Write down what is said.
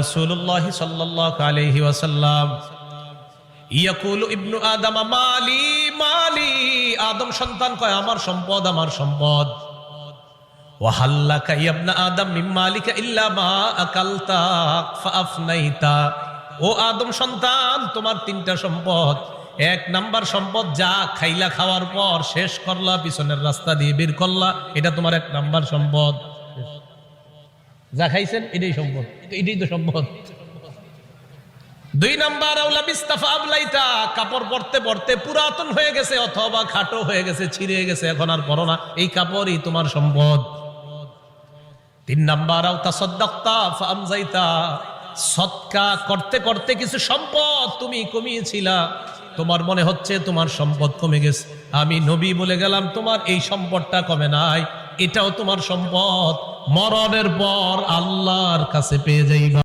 রাসূলুল্লাহ সাল্লাল্লাহু আলাইহি ওয়াসাল্লাম ইয়াকুলু ইবনু আদম মালি মালি, আদম সন্তান কয় আমার সম্পদ আমার সম্পদ। ওয়া হাল্লাকা ইয়া ইবনা আদম মিন মালিকা ইল্লা মা আকালতা ফাআফনাইতা, ও আদম সন্তান তোমার তিনটা সম্পদ। এক নাম্বার সম্পদ যা খাইলা, খাওয়ার পর শেষ করলা, পিছনের রাস্তা দিয়ে বের করলা, এটা তোমার এক নাম্বার সম্পদ। যা খাইছেন এটাই সম্পদ, এটাই তো সম্পদ। দুই নাম্বার আউলা বিস্তাফা আবলাইতা, কাপড় পরতে পরতে পুরাতন হয়ে গেছে অথবা খাটো হয়ে গেছে, ছিঁড়ে গেছে, এখন আর পরো না, এই কাপড়ই তোমার সম্পদ। তিন নাম্বার আও তাসাদদাকতা ফাআমজাইতা, সদকা করতে করতে কিছু সম্পদ তুমি কমিয়েছিলা, তোমার মনে হচ্ছে তোমার সম্পদ কমে গেছে, আমি নবী বলে গেলাম তোমার এই সম্পদটা কমে নাই, এটাও তোমার সম্পদ, মরণের পর আল্লাহর কাছে পেয়ে যাইবা।